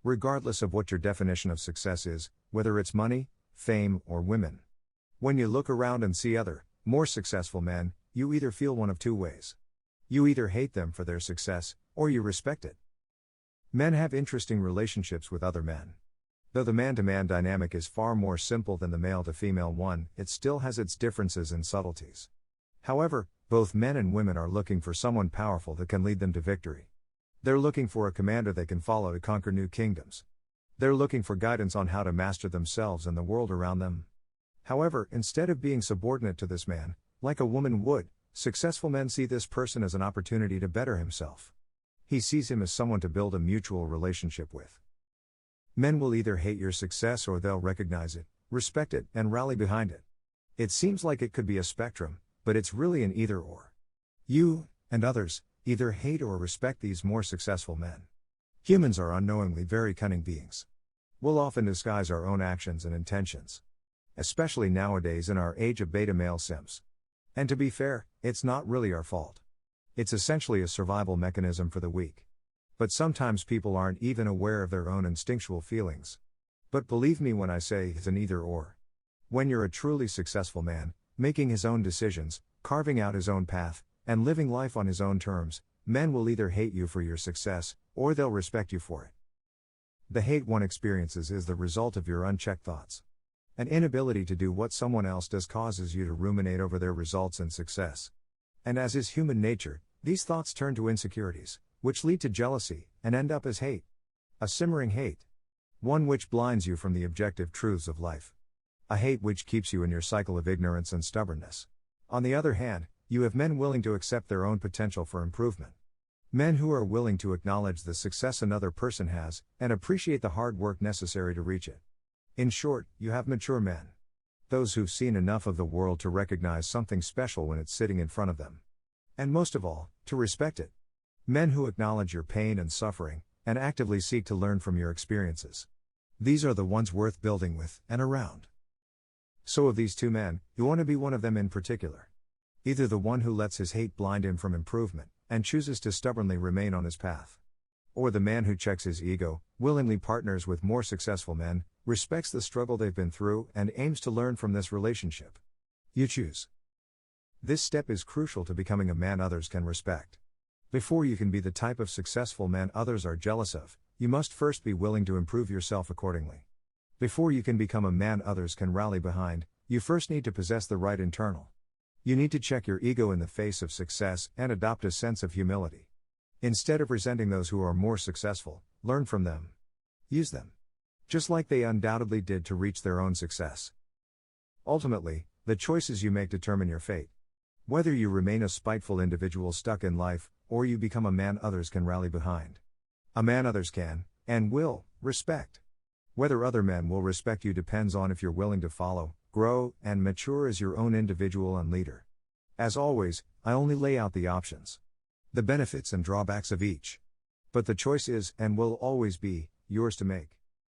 regardless of what your definition of success is, whether it's money, fame, or women. When you look around and see other, more successful men, you either feel one of two ways. You either hate them for their success, or you respect it. Men have interesting relationships with other men. Though the man-to-man dynamic is far more simple than the male-to-female one, it still has its differences and subtleties. However, both men and women are looking for someone powerful that can lead them to victory. They're looking for a commander they can follow to conquer new kingdoms. They're looking for guidance on how to master themselves and the world around them. However, instead of being subordinate to this man, like a woman would, successful men see this person as an opportunity to better himself. He sees him as someone to build a mutual relationship with. Men will either hate your success or they'll recognize it, respect it, and rally behind it. It seems like it could be a spectrum, but it's really an either-or. You, and others, either hate or respect these more successful men. Humans are unknowingly very cunning beings. We'll often disguise our own actions and intentions. Especially nowadays in our age of beta male simps. And to be fair, it's not really our fault. It's essentially a survival mechanism for the weak. But sometimes people aren't even aware of their own instinctual feelings. But believe me when I say it's an either-or. When you're a truly successful man, making his own decisions, carving out his own path, and living life on his own terms, men will either hate you for your success, or they'll respect you for it. The hate one experiences is the result of your unchecked thoughts. An inability to do what someone else does causes you to ruminate over their results and success. And as is human nature, these thoughts turn to insecurities, which lead to jealousy, and end up as hate. A simmering hate. One which blinds you from the objective truths of life. A hate which keeps you in your cycle of ignorance and stubbornness. On the other hand, you have men willing to accept their own potential for improvement. Men who are willing to acknowledge the success another person has, and appreciate the hard work necessary to reach it. In short, you have mature men. Those who've seen enough of the world to recognize something special when it's sitting in front of them. And most of all, to respect it. Men who acknowledge your pain and suffering, and actively seek to learn from your experiences. These are the ones worth building with, and around. So of these two men, you want to be one of them in particular. Either the one who lets his hate blind him from improvement, and chooses to stubbornly remain on his path. Or the man who checks his ego, willingly partners with more successful men, respects the struggle they've been through, and aims to learn from this relationship. You choose. This step is crucial to becoming a man others can respect. Before you can be the type of successful man others are jealous of, you must first be willing to improve yourself accordingly. Before you can become a man others can rally behind, you first need to possess the right internal. You need to check your ego in the face of success and adopt a sense of humility. Instead of resenting those who are more successful, learn from them. Use them. Just like they undoubtedly did to reach their own success. Ultimately, the choices you make determine your fate. Whether you remain a spiteful individual stuck in life, or you become a man others can rally behind. A man others can, and will, respect. Whether other men will respect you depends on if you're willing to follow, grow, and mature as your own individual and leader. As always, I only lay out the options. The benefits and drawbacks of each. But the choice is, and will always be, yours to make.